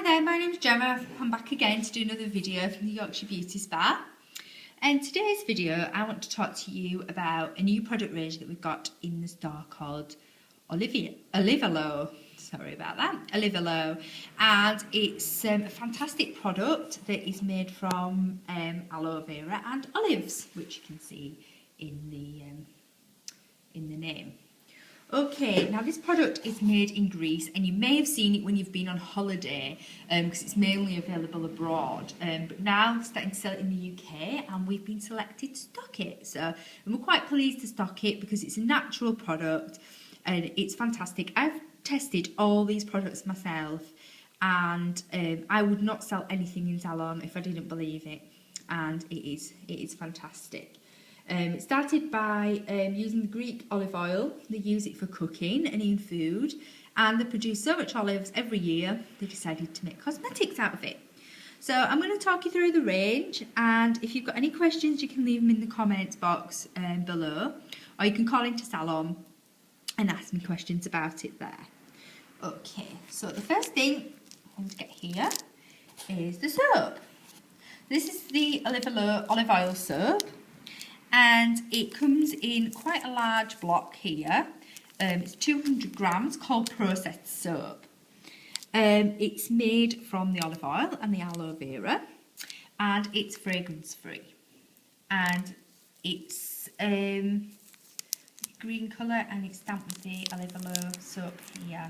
Hi there, my name's Gemma. I'm back again to do another video from the Yorkshire Beauty Spa. And today's video I want to talk to you about a new product range that we've got in the store called Olivaloe. Sorry about that, Olivaloe. And it's a fantastic product that is made from aloe vera and olives, which you can see in the name. Okay, now this product is made in Greece, and you may have seen it when you've been on holiday because it's mainly available abroad, but now it's starting to sell it in the UK and we've been selected to stock it. And we're quite pleased to stock it because it's a natural product and it's fantastic. I've tested all these products myself and I would not sell anything in salon if I didn't believe it, and it is fantastic. It started by using the Greek olive oil. They use it for cooking and in food, and they produce so much olives every year they decided to make cosmetics out of it. So I'm going to talk you through the range, and if you've got any questions you can leave them in the comments box below, or you can call into salon and ask me questions about it there. Okay, so the first thing I'm going to get here is the soap. This is the Olivaloe olive oil soap. And it comes in quite a large block here. It's 200 grams, called processed soap. It's made from the olive oil and the aloe vera, and it's fragrance free. And it's green colour, and it's stamped with the Olivaloe soap here.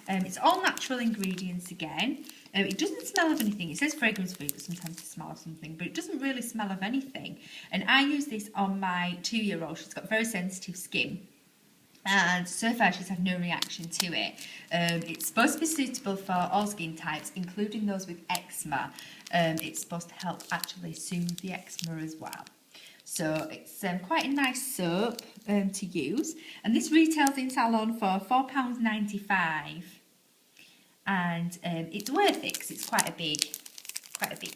It's all natural ingredients again. It doesn't smell of anything. It says fragrance free, but sometimes it smells of something, but it doesn't really smell of anything. And I use this on my 2-year-old. She's got very sensitive skin, and so far she's had no reaction to it. It's supposed to be suitable for all skin types, including those with eczema. It's supposed to help actually soothe the eczema as well. So it's quite a nice soap to use, and this retails in salon for £4.95. And it's worth it because it's quite a big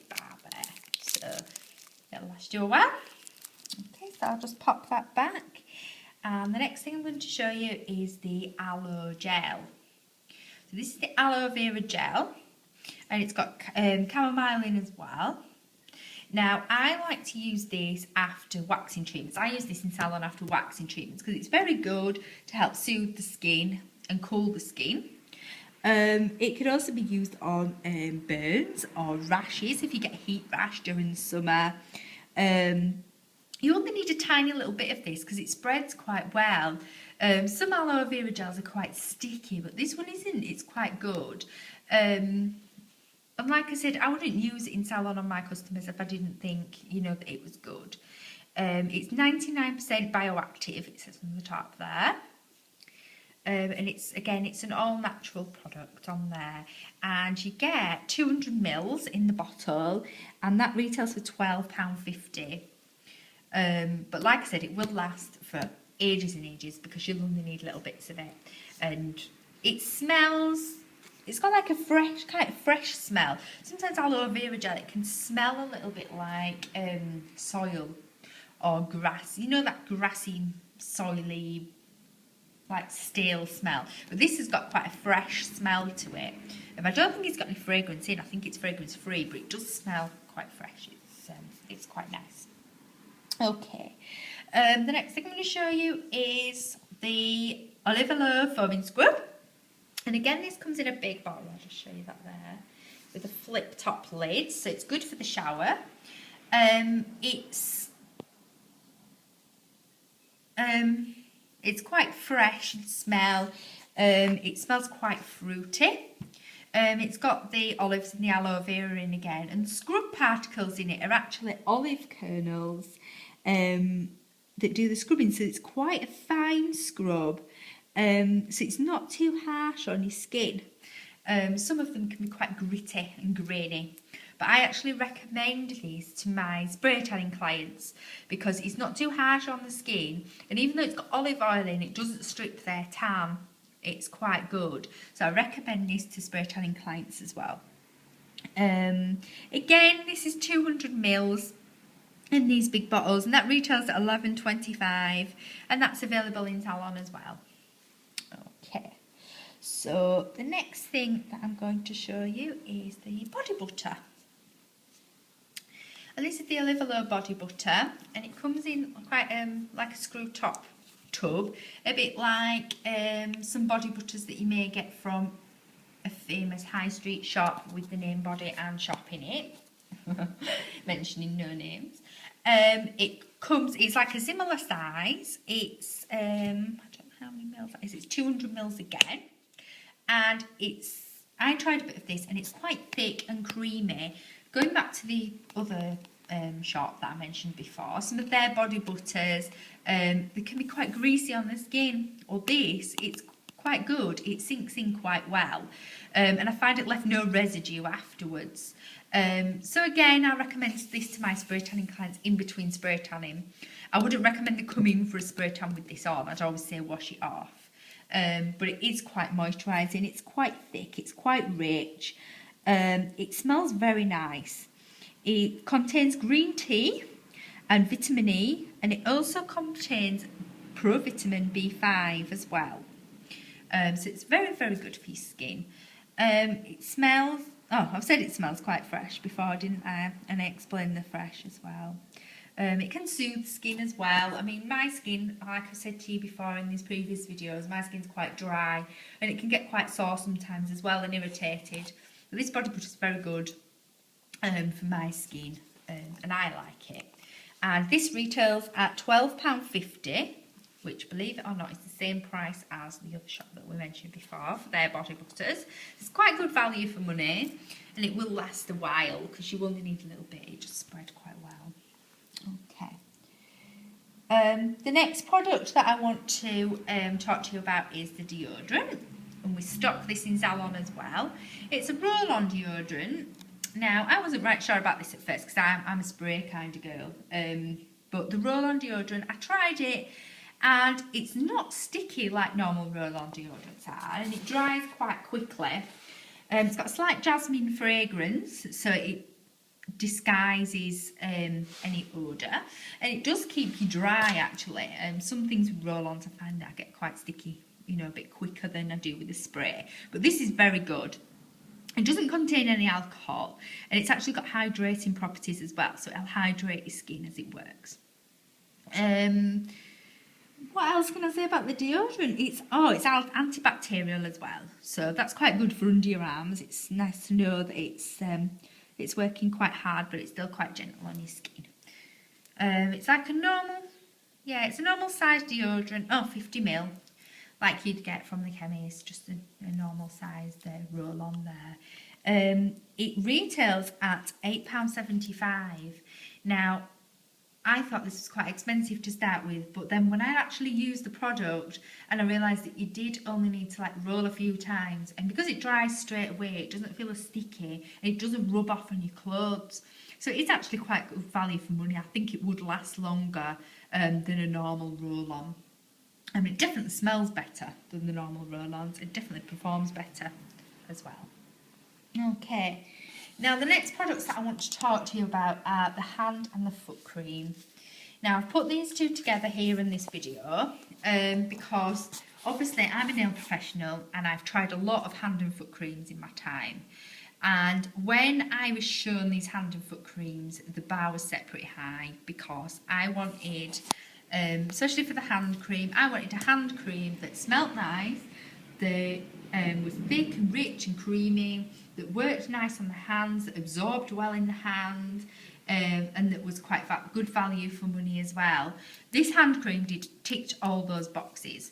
bar there, so it'll last you a while. Okay, so I'll just pop that back, and the next thing I'm going to show you is the aloe gel. So this is the aloe vera gel, and it's got chamomile in as well. Now I like to use this after waxing treatments. I use this in salon after waxing treatments because it's very good to help soothe the skin and cool the skin. It could also be used on burns or rashes if you get a heat rash during the summer. You only need a tiny little bit of this because it spreads quite well. Some aloe vera gels are quite sticky, but this one isn't. It's quite good. And like I said, I wouldn't use it in salon on my customers if I didn't think, that it was good. It's 99% bioactive, it says on the top there. And it's an all-natural product on there, and you get 200 mils in the bottle, and that retails for £12.50. But like I said, it will last for ages and ages because you'll only need little bits of it. And it smells, it's got like a fresh smell. Sometimes aloe vera gel, it can smell a little bit like soil or grass. That grassy, soily, like stale smell, but this has got quite a fresh smell to it. I don't think it's got any fragrance in. I think it's fragrance free, but it does smell quite fresh. It's quite nice. Okay, the next thing I'm going to show you is the Olivaloe foaming scrub, and again this comes in a big bottle. I'll just show you that there with a flip top lid, so it's good for the shower. It's quite fresh in smell. It smells quite fruity. It's got the olives and the aloe vera in again, and the scrub particles in it are actually olive kernels that do the scrubbing, so it's quite a fine scrub. So it's not too harsh on your skin. Some of them can be quite gritty and grainy, but I actually recommend these to my spray tanning clients because it's not too harsh on the skin, and even though it's got olive oil in, it doesn't strip their tan. It's quite good, so I recommend this to spray tanning clients as well. Again, this is 200 mils in these big bottles, and that retails at £11.25, and that's available in salon as well. Okay, So the next thing that I'm going to show you is the body butter. And this is the Olivaloe body butter, and it comes in quite like a screw top tub, a bit like some body butters that you may get from a famous high street shop with the name Body and Shop in it. Mentioning no names. It's like a similar size. It's I don't know how many mils that is. It's 200 mils again, and I tried a bit of this, and it's quite thick and creamy. Going back to the other shop that I mentioned before, some of their body butters, they can be quite greasy on the skin. Or this, it's quite good. It sinks in quite well, and I find it left no residue afterwards. So again, I recommend this to my spray tanning clients in between spray tanning. I wouldn't recommend them come in for a spray tan with this on. I'd always say wash it off. But it is quite moisturising. It's quite thick. It's quite rich. It smells very nice. It contains green tea and vitamin E, and it also contains provitamin B5 as well. So it's very, very good for your skin. It smells, I've said it smells quite fresh before, didn't I? And I explained the fresh as well. It can soothe skin as well. I mean, my skin, like I said to you before in these previous videos, my skin's quite dry, and it can get quite sore sometimes as well and irritated. But this body butter is very good for my skin, and I like it. And this retails at £12.50, which, believe it or not, is the same price as the other shop that we mentioned before for their body butters. It's quite good value for money, and it will last a while because you only need a little bit. It just spread quite well. Okay. The next product that I want to talk to you about is the deodorant, and we stock this in Zalon as well. It's a roll-on deodorant. Now, I wasn't right sure about this at first because I'm a spray kind of girl, but the roll-on deodorant, I tried it, and it's not sticky like normal roll-on deodorants are, and it dries quite quickly. It's got a slight jasmine fragrance, so it disguises any odour, and it does keep you dry actually. Some things with roll-ons I find that I get quite sticky, you know, a bit quicker than I do with the spray, but this is very good. It doesn't contain any alcohol, and it's actually got hydrating properties as well, so it'll hydrate your skin as it works. What else can I say about the deodorant? It's antibacterial as well, so that's quite good for under your arms. It's nice to know that it's working quite hard, but it's still quite gentle on your skin. It's like a normal size deodorant. 50 ml, like you'd get from the chemist, just a normal size roll on there. It retails at £8.75. Now, I thought this was quite expensive to start with, but then when I actually used the product and I realised that you did only need to like roll a few times, and because it dries straight away, it doesn't feel as sticky, and it doesn't rub off on your clothes. So it's actually quite good value for money. I think it would last longer than a normal roll-on. I mean, it definitely smells better than the normal roll-ons. It definitely performs better as well. Okay. Now, the next products that I want to talk to you about are the hand and the foot cream. Now, I've put these two together here in this video because obviously I'm a nail professional and I've tried a lot of hand and foot creams in my time. And when I was shown these hand and foot creams, the bar was set pretty high because I wanted, especially for the hand cream, I wanted a hand cream that smelled nice, that was thick and rich and creamy, that worked nice on the hands, that absorbed well in the hand, and that was quite good value for money as well. This hand cream ticked all those boxes.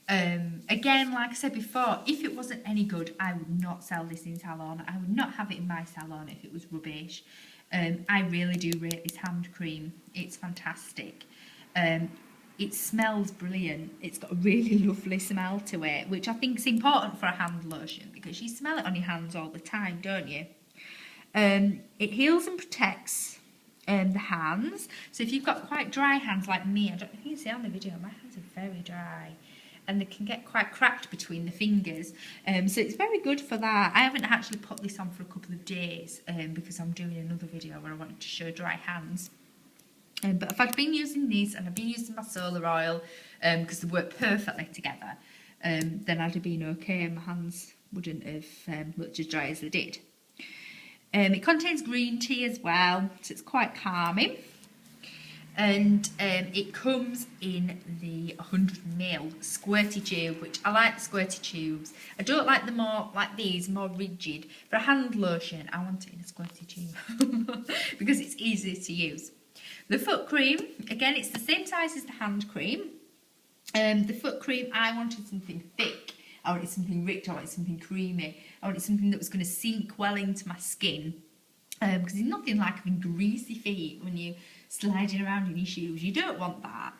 Again, like I said before, if it wasn't any good, I would not sell this in salon. I would not have it in my salon if it was rubbish. I really do rate this hand cream. It's fantastic. It smells brilliant. It's got a really lovely smell to it, which I think is important for a hand lotion because you smell it on your hands all the time, don't you? It heals and protects the hands. So if you've got quite dry hands like me, I don't know if you can see on the video, my hands are very dry and they can get quite cracked between the fingers. So it's very good for that. I haven't actually put this on for a couple of days because I'm doing another video where I wanted to show dry hands. But if I've been using these and I've been using my solar oil because they work perfectly together, then I'd have been okay. My hands wouldn't have looked as dry as they did. It contains green tea as well, so it's quite calming. And it comes in the 100ml squirty tube, which I like the squirty tubes. I don't like the more like these, more rigid. For a hand lotion, I want it in a squirty tube because it's easier to use. The foot cream, again, it's the same size as the hand cream. The foot cream, I wanted something thick. I wanted something rich. I wanted something creamy. I wanted something that was going to sink well into my skin. Because there's nothing like having greasy feet when you're sliding around in your shoes. You don't want that.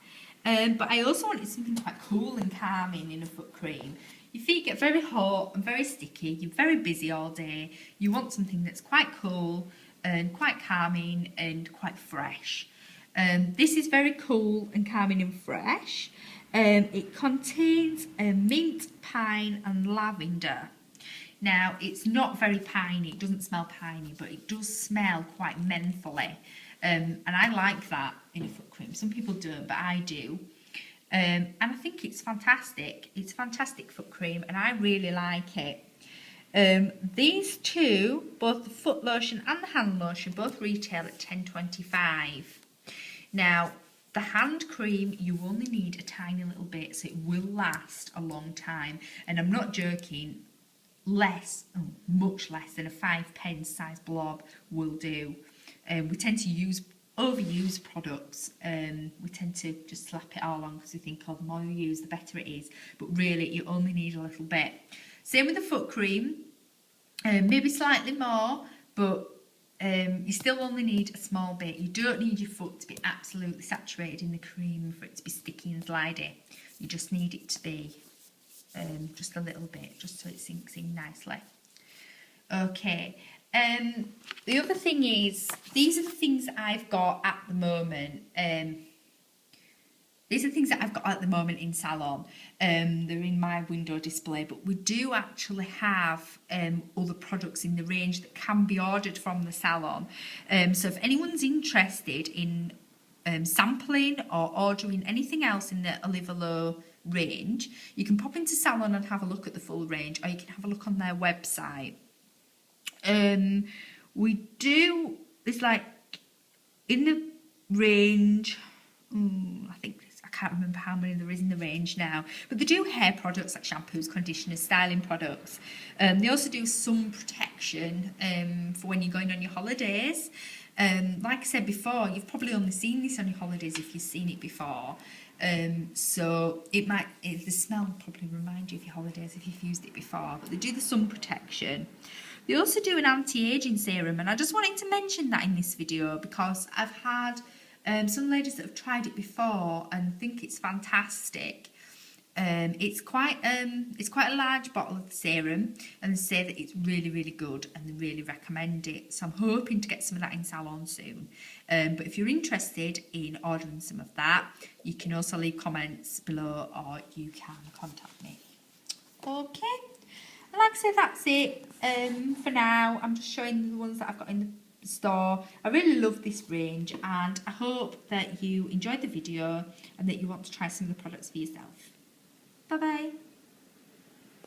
But I also wanted something quite cool and calming in a foot cream. Your feet get very hot and very sticky. You're very busy all day. You want something that's quite cool and quite calming and quite fresh. This is very cool and calming and fresh. It contains mint, pine and lavender. Now, it's not very piney, it doesn't smell piney, but it does smell quite mentholy. And I like that in a foot cream. Some people don't, but I do. And I think it's fantastic. It's a fantastic foot cream, and I really like it. These two, both the foot lotion and the hand lotion, both retail at £10.25. Now, the hand cream, you only need a tiny little bit, so it will last a long time. And I'm not joking. Much less than a 5p size blob will do. We tend to overuse products. We tend to just slap it all on because we think, oh, the more you use, the better it is. But really, you only need a little bit. Same with the foot cream. Maybe slightly more, but you still only need a small bit. You don't need your foot to be absolutely saturated in the cream for it to be sticky and slidey. You just need it to be just a little bit, just so it sinks in nicely. Okay, the other thing is, these are the things that I've got at the moment. These are the things that I've got at the moment in salon. They're in my window display, but we do actually have other products in the range that can be ordered from the salon. So if anyone's interested in sampling or ordering anything else in the Olivaloe range, you can pop into salon and have a look at the full range, or you can have a look on their website. We do, it's like in the range, I can't remember how many there is in the range now, but they do hair products like shampoos, conditioners, styling products. They also do sun protection for when you're going on your holidays. Like I said before, you've probably only seen this on your holidays if you've seen it before. So the smell will probably remind you of your holidays if you've used it before, but they do the sun protection. They also do an anti-aging serum, and I just wanted to mention that in this video because I've had some ladies that have tried it before and think it's fantastic. It's quite a large bottle of the serum, and they say that it's really, really good and they really recommend it. So I'm hoping to get some of that in salon soon. But if you're interested in ordering some of that, you can also leave comments below, or you can contact me. Okay, and like I said, that's it for now. I'm just showing the ones that I've got in the store. I really love this range, and I hope that you enjoyed the video and that you want to try some of the products for yourself. Bye bye.